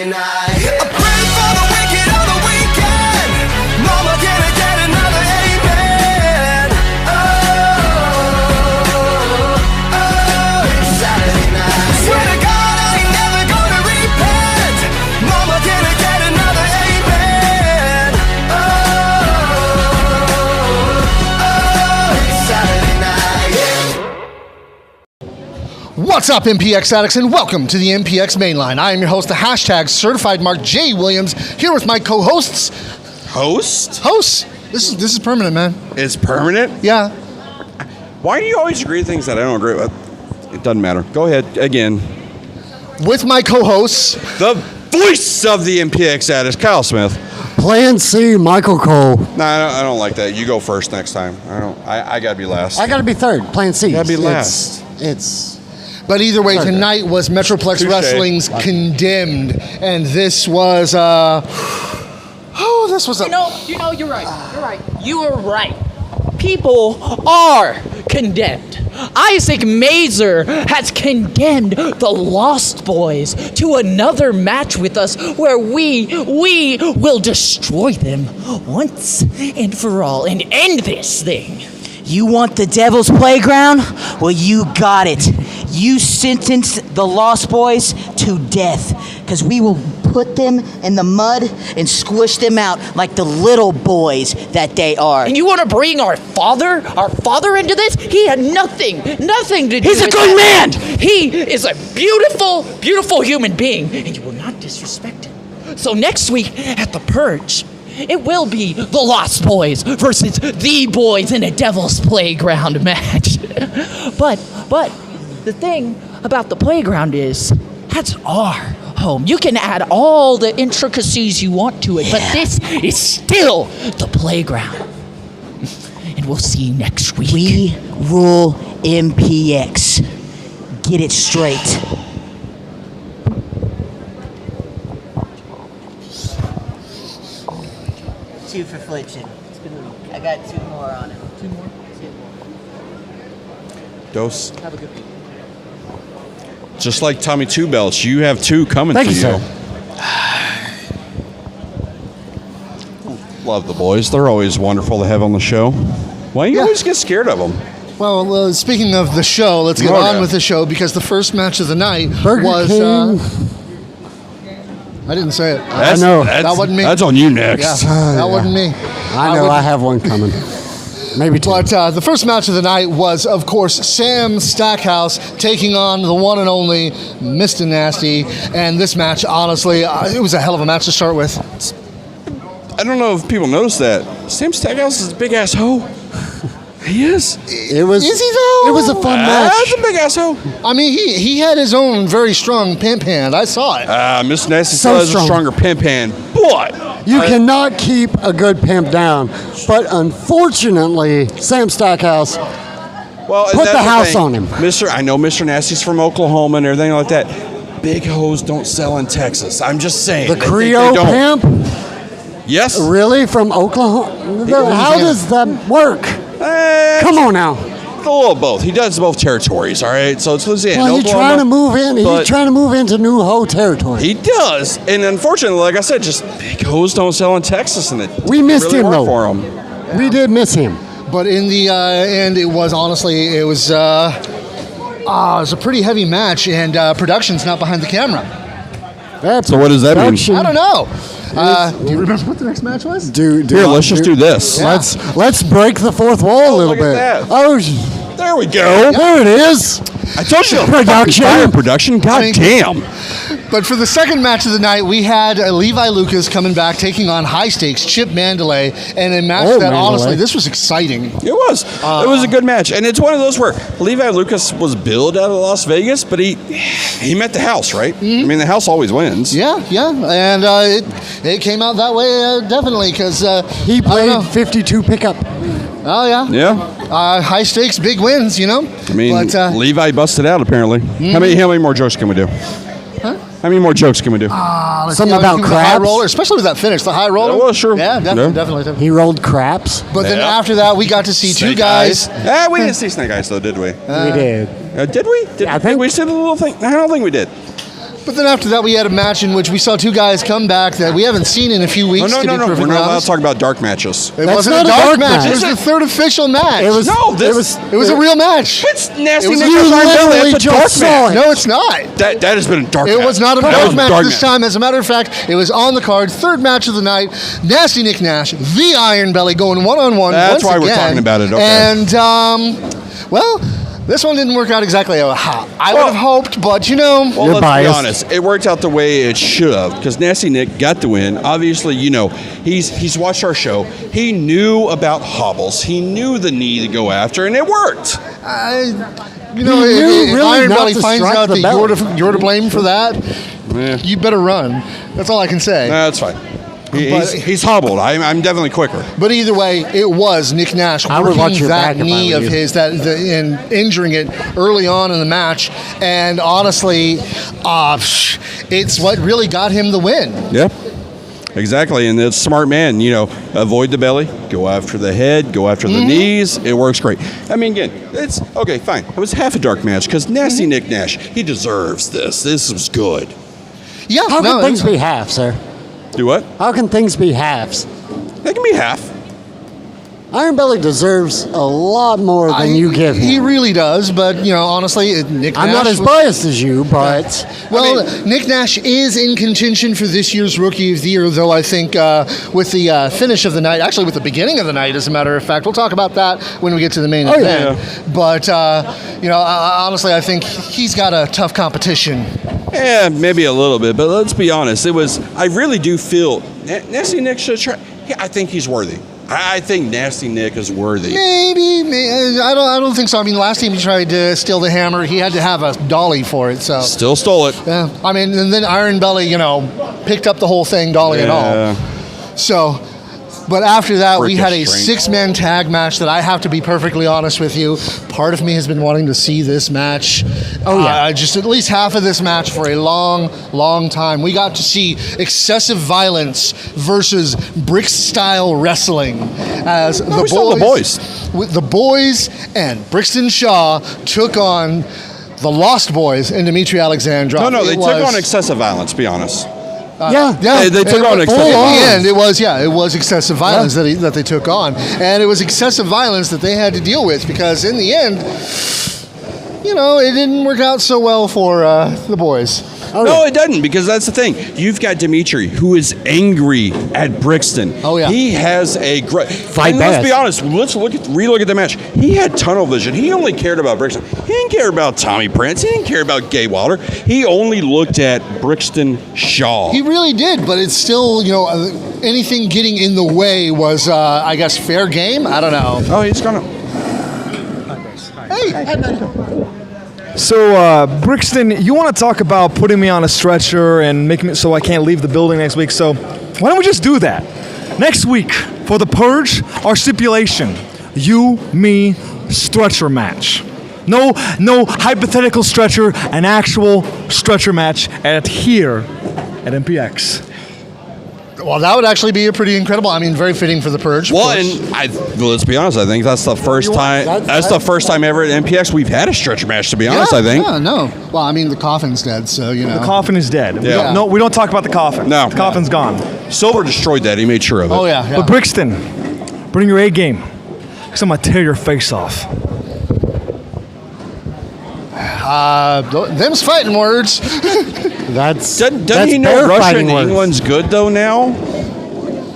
Saturday night. I pray for the wicked on the weekend. Mama, can I get another amen? Oh, it's Saturday night. I swear to God, I ain't never gonna repent. Mama, can I get another amen? Oh, it's Saturday night. What's up, MPX addicts, and welcome to the MPX Mainline. I am your host, the hashtag Certified Mark J. Williams, here with my co-hosts. Hosts? This is permanent, man. It's permanent? Yeah. Why do you always agree with things that I don't agree with? It doesn't matter. Go ahead, again. With my co-hosts. The voice of the MPX addicts, Kyle Smith. Plan C, Michael Cole. No, I don't like that. You go first next time. I gotta be last. I gotta be third. Plan C. Gotta be last. But either way, tonight was Metroplex Touché. Wrestling's Condemned, and this was You know, you're right. You are right. People are condemned. Isaac Mazer has condemned the Lost Boys to another match with us where we will destroy them once and for all and end this thing. You want the Devil's Playground? Well, you got it. You sentence the Lost Boys to death, because we will put them in the mud and squish them out like the little boys that they are. And you want to bring our father into this? He had nothing to do He's a with good that. man! He is a beautiful, beautiful human being, and you will not disrespect him. So next week at the Purge, it will be the Lost Boys versus the Boys in a Devil's Playground match. But the thing about the playground is that's our home. You can add all the intricacies you want to it, but this is still the playground. And we'll see you next week. We rule MPX. Get it straight. Two for Fletchin. It's been a week. I got two more on him. Two more? Dose. Have a good week. Just like Tommy Two Belts, you have two coming Thank to you, you. sir. Love the boys. They're always wonderful to have on the show. Why do you always get scared of them? Well, speaking of the show, let's get on with the show, because the first match of the night was... I didn't say it. I know. That wasn't me. That's on you next. Yeah, that wasn't me. I know. I have one coming. Maybe two. But the first match of the night was, of course, Sam Stackhouse taking on the one and only Mr. Nasty. And this match, honestly, it was a hell of a match to start with. I don't know if people noticed that. Sam Stackhouse is a big ass hoe. He is. It was. Is he though? It was a fun match. That's a big ass hoe. I mean, he had his own very strong pimp hand. I saw it. Mr. Nasty So still has a strong. stronger pimp hand, but You cannot keep a good pimp down, but unfortunately, Sam Stackhouse well, put that's the house thing. on him. I know Mr. Nasty's from Oklahoma and everything like that. Big hoes don't sell in Texas. I'm just saying. The They think Creole they don't. pimp, Yes. really from Oklahoma? How does that work? Come on now. A little of both. He does both territories, all right? So it's Louisiana. Well, he's Oklahoma, trying to move in. but He's trying to move into new hoe territory. He does. And unfortunately, like I said, just big hoes don't sell in Texas. And it We missed really him, worked though. for him. We did miss him. But in the end, it was honestly, it was a pretty heavy match, and production's not behind the camera. So what does that mean? I don't know. Do you remember what the next match was? Here, let's just do this. Yeah. Let's break the fourth wall a little look at bit. that. Oh, There we go. there it is. I told you. Production. Production. God damn. But for the second match of the night, we had Levi Lucas coming back, taking on High Stakes Chip Mandalay, and a match that, Mandalay. honestly, this was exciting. It was. It was a good match. And it's one of those where Levi Lucas was billed out of Las Vegas, but he met the house, right? I mean, the house always wins. Yeah, and it came out that way, definitely, because He played 52 pickup. Oh, yeah. Yeah. High stakes, big wins, you know? I mean, but, Levi busted out, apparently. How many more jokes can we do? How many more jokes can we do? Something about the high craps. roller, especially with that finish, the high roller. Yeah, well, sure. Yeah, definitely, Yeah. definitely. He rolled craps. But then Yeah. after that, we got to see two Snake guys. Eyes. We didn't see Snake Eyes, though, did we? We did. Did we? Did I think- we see the little thing? I don't think we did. But then after that, we had a match in which we saw two guys come back that we haven't seen in a few weeks. No. To be We're perfectly not allowed honest. to talk about dark matches. It That's wasn't not a a dark dark match. match. It was the third official match. It was. No, It was. It was a real match. It's nasty. was- Nick You versus Iron Belly. literally That's a dark just saw match. it. No, it's not. That has been a dark match. It was not a That dark was a match dark this time. As a matter of fact, it was on the card. Third match of the night. Nasty Nick Nash, the Iron Belly, going one-on-one. That's once why we're again. talking about it, okay. And, well, this one didn't work out exactly how I would have hoped, but, you know. Well, You're let's biased. be honest. It worked out the way it should have because Nasty Nick got the win. Obviously, you know, he's watched our show. He knew about hobbles. He knew the knee to go after, and it worked. You know, He knew if really Iron not Belly to finds strike out the that belly. you're to blame for that, you better run. That's all I can say. That's fine. But- He's hobbled. I'm definitely quicker. But either way, it was Nick Nash I would watch working your that back if I knee were of you. his, and injuring it early on in the match. And honestly, it's what really got him the win. Yep. Exactly, and it's smart man. You know, avoid the belly, go after the head, go after the knees. It works great. I mean, again, it's okay. Fine. It was half a dark match because Nasty Nick Nash, he deserves this. This was good. Yeah, How no, can things be half, sir? Do what? How can things be halves? That can be half. Iron Belly deserves a lot more than you give him. He really does, but you know, honestly, Nick I'm Nash not as was- biased as you, but Well, Nick Nash is in contention for this year's Rookie of the Year, though I think with the finish of the night, actually with the beginning of the night, as a matter of fact. We'll talk about that when we get to the main Oh, event. But, you know, honestly, I think he's got a tough competition. Yeah, maybe a little bit, but let's be honest. I really do feel Nasty Nick should try. Yeah, I think he's worthy. I think Nasty Nick is worthy. Maybe I don't think so. I mean, last time he tried to steal the hammer, he had to have a dolly for it. So Still stole it. yeah, I mean, and then Iron Belly, you know, picked up the whole thing, dolly and all. So, but after that, we Freakish had a strength. 6-man tag match that I have to be perfectly honest with you. Part of me has been wanting to see this match. Oh yeah, just at least half of this match for a long, long time. We got to see excessive violence versus brick style wrestling as we saw the boys. with the boys and Brixton Shaw took on the Lost Boys and Dimitri Alexandrov. No, they It took was- on excessive violence. Be honest. yeah. Yeah, They took it on was- excessive At violence. the end, it was excessive violence that they took on, and it was excessive violence that they had to deal with because in the end, you know, it didn't work out so well for the boys. No, it doesn't, because that's the thing. You've got Dimitri, who is angry at Brixton. Oh, yeah. He has a great Fight Let's back. be honest. Let's relook at the match. He had tunnel vision. He only cared about Brixton. He didn't care about Tommy Prince. He didn't care about Gay Wilder. He only looked at Brixton Shaw. He really did, but it's still, you know, anything getting in the way was, I guess, fair game. I don't know. Oh, he's gonna. So, Brixton, you want to talk about putting me on a stretcher and making me so I can't leave the building next week. So, why don't we just do that? Next week, for the Purge, our stipulation, you, me, stretcher match. No hypothetical stretcher, an actual stretcher match here at MPX. Well, that would actually be a pretty incredible. I mean, very fitting for the Purge. of Well, course. and let's be honest. I think that's the first time. That's the first time ever at MPX we've had a stretcher match. To be honest, I think. Yeah, no. Well, I mean, the coffin's dead, so you know. The coffin is dead. Yeah. No, we don't talk about the coffin. No. The coffin's gone. Silver destroyed that. He made sure of it. Oh yeah. But Brixton, bring your A game, because I'm going to tear your face off. Them's fighting words. That's Doesn't that's he know bear Russia fighting and words. England's good though now?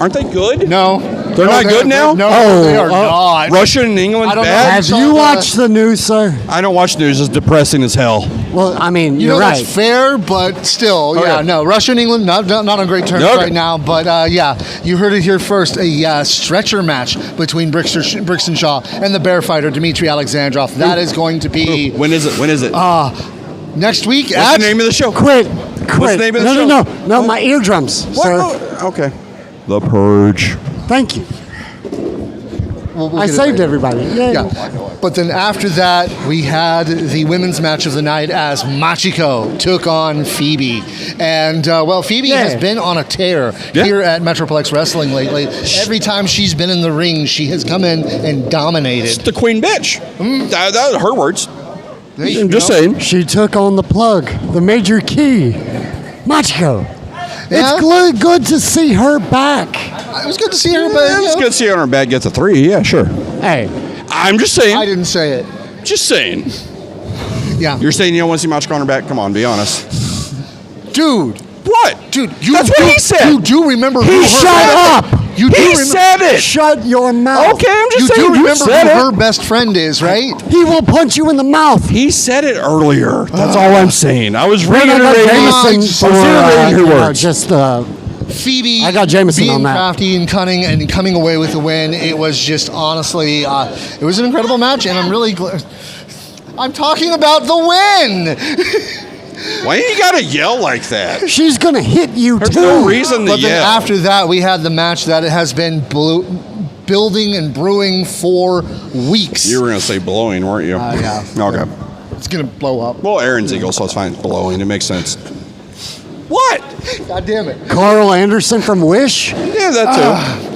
Aren't they good? No. They're not good now? No, Oh, they are not. Russia and England's I don't know. bad? Have saw you the- watched the news, sir? I don't watch news. It's depressing as hell. Well, I mean, You you're know, right. that's fair, but still, yeah, Okay. no. Russia and England, not on great terms Okay. right now, but yeah, you heard it here first. A stretcher match between Brixton Shaw and the bear fighter, Dimitri Alexandrov. That is going to be When is it? When is it? next week What's at... the name of the show? Quit. What's the name of the show? No, my eardrums, What? sir. Oh, okay. The Purge. Thank you. We'll I get it saved later. everybody. Yay. Yeah. But then after that, we had the women's match of the night as Machiko took on Phoebe. And, well, Phoebe has been on a tear here at Metroplex Wrestling lately. Every time she's been in the ring, she has come in and dominated. The Queen Bitch. That are her words. You I'm just know? saying. She took on the plug, the major key. Machiko. Yeah? It's good to see her back. It was good to see her, but It was good to see her on her back get the 3. Yeah, sure. Hey, I'm just saying. I didn't say it. Just saying. Yeah. You're saying you don't want to see Machiko on her back? Come on, be honest. Dude. What? Dude, That's what he said. You do remember who he her shut up. You do He said it. Shut your mouth. Okay, I'm You just do saying. remember said who it. her best friend is, right? He will punch you in the mouth. He said it earlier. That's all I'm saying. I was We're not reiterating. Jameson reiterating her words. just Phoebe, I got Jameson being on that. crafty and cunning and coming away with the win. It was just honestly, it was an incredible match, and I'm really glad. I'm talking about the win. Why you gotta yell like that? she's gonna hit you There's too. no reason to But then yell. after that, we had the match that has been building and brewing for weeks. You were gonna say blowing, weren't you? Yeah. Okay. It's gonna blow up. Well, Aaron's eagle, so it's fine. It's blowing. It makes sense. What? God damn it. Carl Anderson from Wish. Yeah, that too.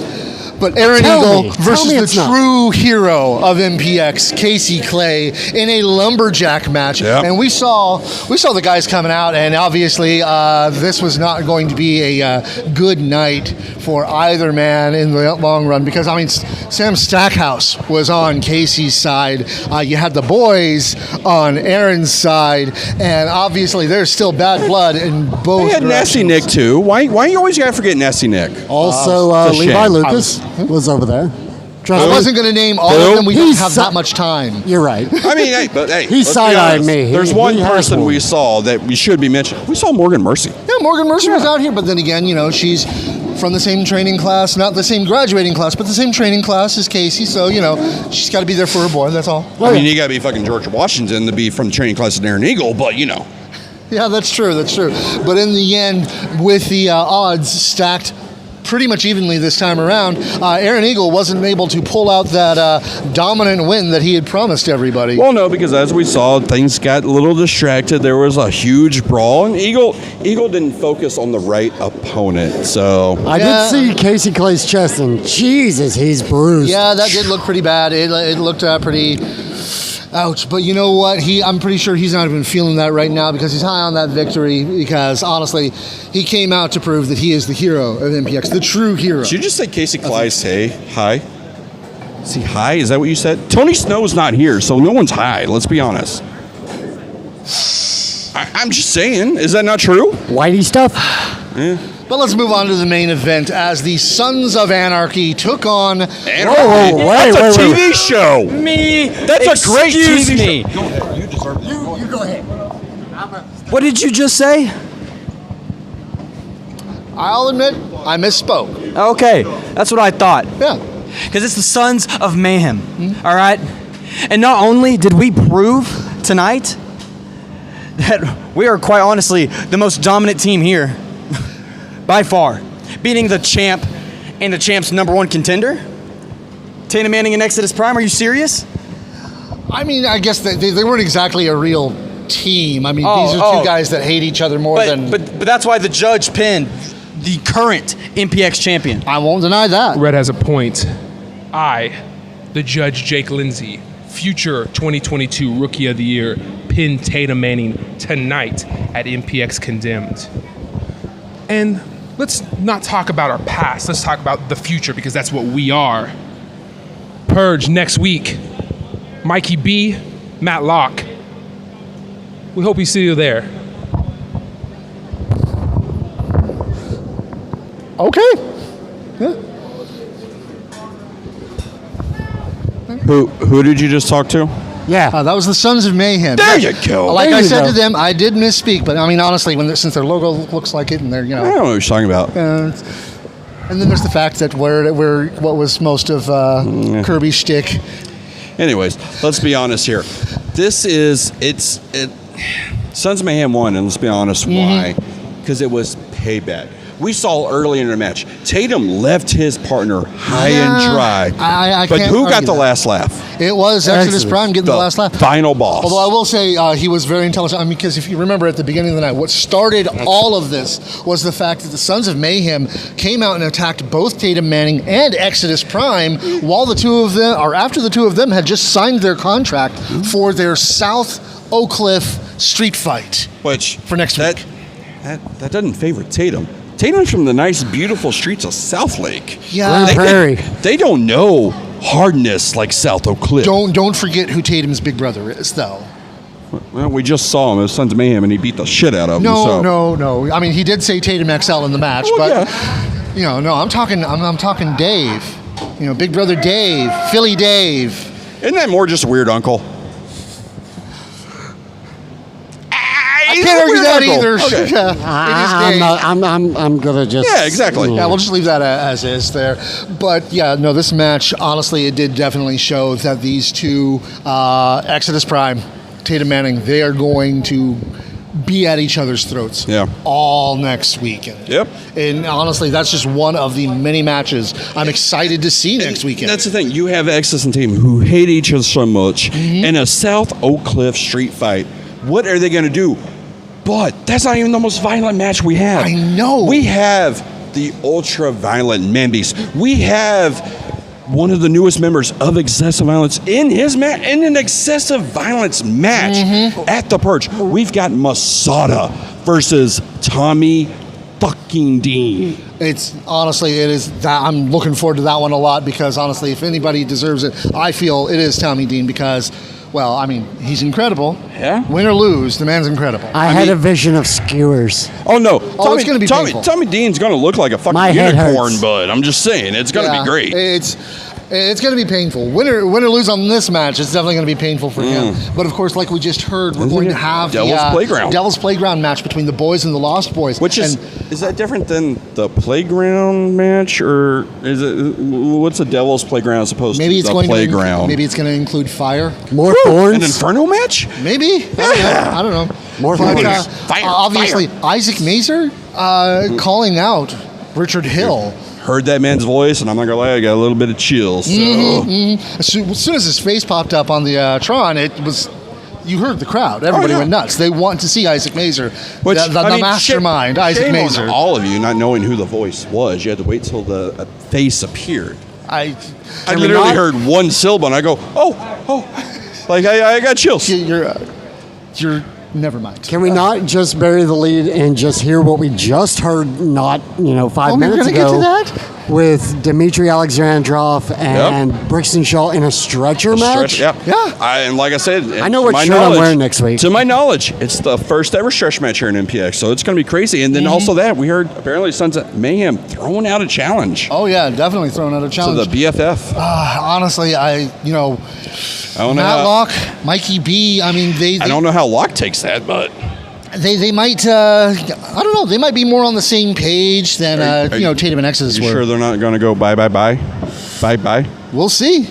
But Aaron Tell Eagle me versus the it's not. true hero of MPX, Casey Clay, in a lumberjack match. Yep. And we saw the guys coming out, and obviously this was not going to be a good night for either man in the long run, because I mean Sam Stackhouse was on Casey's side. You had the boys on Aaron's side, and obviously there's still bad blood in both. We had Nasty directions. Nick too. Why you always gotta forget Nasty Nick? Also, it's a Levi shame. Lucas was over there. I wasn't going to name all Who? of them. We don't He's have so- that much time. You're right. I mean, hey, but hey, He let's be side-eyed honest. me. There's He one has person one. we saw that we should be mentioning. We saw Morgan Mercy. Yeah, Morgan Mercer was out here, but then again, you know, she's from the same training class, not the same graduating class, but the same training class as Casey. So, you know, she's got to be there for her boy. That's all. I mean, you gotta be fucking George Washington to be from the training class of Aaron Eagle, but you know. Yeah, that's true. That's true. But in the end, with the odds stacked pretty much evenly this time around, Aaron Eagle wasn't able to pull out that dominant win that he had promised everybody. Well, no, because as we saw, things got a little distracted. There was a huge brawl, and Eagle didn't focus on the right opponent. So I Yeah. did see Casey Clay's chest, and Jesus, he's bruised. Yeah, that did look pretty bad. It looked pretty. Ouch. But you know what? I'm pretty sure he's not even feeling that right now, because he's high on that victory, because honestly, he came out to prove that he is the hero of MPX, the true hero. did you just say Casey Clyde say hi? See, hi? Is that what you said? Tony Snow's not here, so no one's high. Let's be honest. I'm just saying. Is that not true? Whitey stuff. But let's move on to the main event, as the Sons of Anarchy took on. That's wait, a wait. TV show. Me. That's a great Excuse TV me. show. You go ahead. What did you just say? I'll admit, I misspoke. Okay, that's what I thought. Yeah. Because it's the Sons of Mayhem. All right? And not only did we prove tonight that we are quite honestly the most dominant team here by far, beating the champ and the champ's #1 contender, Tatum Manning and Exodus Prime. Are you serious? I mean, I guess they weren't exactly a real team. I mean, these are two guys that hate each other more than. But that's why the judge pinned the current MPX champion. I won't deny that. Red has a point. I, the judge Jake Lindsay, future 2022 Rookie of the Year, pinned Tatum Manning tonight at MPX Condemned. And let's not talk about our past. Let's talk about the future, because that's what we are. Purge next week. Mikey B, Matt Locke. We hope we see you there. Okay. Who did you just talk to? Yeah. That was the Sons of Mayhem. There you go. Like There I you said go. to them, I did misspeak, but I mean, honestly, since their logo looks like it, and they're, you I don't know, know what you're talking about. and then there's the fact that where what was most of Kirby's shtick. Anyways, let's be honest here. This is Sons of Mayhem won, and let's be honest why. Because it was payback. We saw early in the match, Tatum left his partner high and dry. I but can't who got argue the that. last laugh? It was Exodus Exodus. Prime getting the last laugh. Final boss. Although I will say he was very intelligent. I mean, because if you remember at the beginning of the night, what started all of this was the fact that the Sons of Mayhem came out and attacked both Tatum Manning and Exodus Prime, while the two of them, or after the two of them, had just signed their contract for their South Oak Cliff street fight Which for next week. that doesn't favor Tatum. Tatum's from the nice, beautiful streets of South Lake. Yeah. They don't know hardness like South Oak Cliff. Don't forget who Tatum's big brother is, though. Well, we just saw him as Sons of Mayhem, and he beat the shit out of him. No. I mean, he did say Tatum XL in the match, but I'm talking Dave. Big brother Dave, Philly Dave. Isn't that more just a weird uncle? I can't argue that either. Okay. I'm gonna just. Yeah, exactly. Yeah, we'll just leave that as is there. But yeah, no, this match, honestly, it did definitely show that these two, Exodus Prime, Tatum Manning, they are going to be at each other's throats all next weekend. Yep. And honestly, that's just one of the many matches I'm excited to see next weekend. That's the thing. You have Exodus and Tatum who hate each other so much in a South Oak Cliff street fight. What are they going to do? But that's not even the most violent match we have. I know. We have the ultra-violent Members. We have one of the newest members of Excessive Violence in an Excessive Violence match at the Purge. We've got Masada versus Tommy fucking Dean. It's honestly, it is that I'm looking forward to that one a lot because honestly, if anybody deserves it, I feel it is Tommy Dean because, well, I mean, he's incredible. Yeah. Win or lose, the man's incredible. I had a vision of skewers. Oh no, it's going to be painful. Tommy Dean's going to look like a fucking My head unicorn, hurts. bud. I'm just saying, it's going to be great. It's going to be painful. Win or lose on this match, it's definitely going to be painful for him. But of course, like we just heard, we're going to have Devil's Playground match between the boys and the Lost Boys. Is that different than the Playground match, or is it what's the Devil's Playground supposed to be? Maybe it's going to include fire. More thorns. An Inferno match? Maybe. I don't know. More thorns. Obviously, Isaac Mazer calling out Richard Hill. Heard that man's voice, and I'm not gonna lie, I got a little bit of chills. So. As soon as his face popped up on the Tron, you heard the crowd. Everybody went nuts. They want to see Isaac Mazer, the mastermind, Isaac Mazer. On all of you not knowing who the voice was. You had to wait till the face appeared. I literally heard one syllable, and I go, oh, like I got chills. You're. Never mind. Can we not just bury the lead and just hear what we just heard 5 minutes ago? Get to that? With Dmitry Alexandrov and Brixton Shaw in a stretcher match? Yeah. And like I said, I know what shirt I'm wearing next week. To my knowledge, it's the first ever stretch match here in MPX, so it's going to be crazy. And then also that, we heard apparently Sons of Mayhem throwing out a challenge. Oh, yeah, definitely throwing out a challenge. To the BFF. Honestly, Matt Locke, Mikey B, I mean, I don't know how Locke takes that, but... They might, I don't know, they might be more on the same page than, Tatum and Exodus were. You sure they're not going to go bye? Bye-bye? We'll see.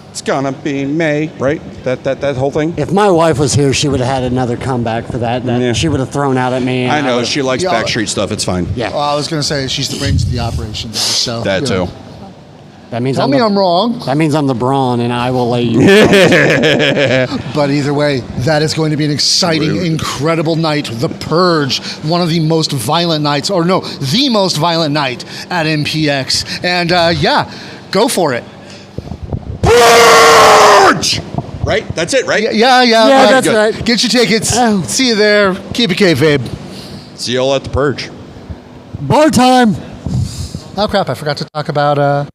It's going to be May, right? That whole thing? If my wife was here, she would have had another comeback for that. She would have thrown out at me. I know, she likes backstreet stuff. It's fine. Yeah. Well, I was going to say, she's the brains of the operation. There, so that too. That means Tell me I'm wrong. That means I'm the brawn, and I will lay you. But either way, that is going to be an exciting, incredible night. The Purge, one of the most violent nights, the most violent night at MPX. And go for it. Purge! Right? That's it, right? Yeah, that's right. Get your tickets. See you there. Keep it kayfabe. See y'all at the Purge. Bar time. Oh crap! I forgot to talk about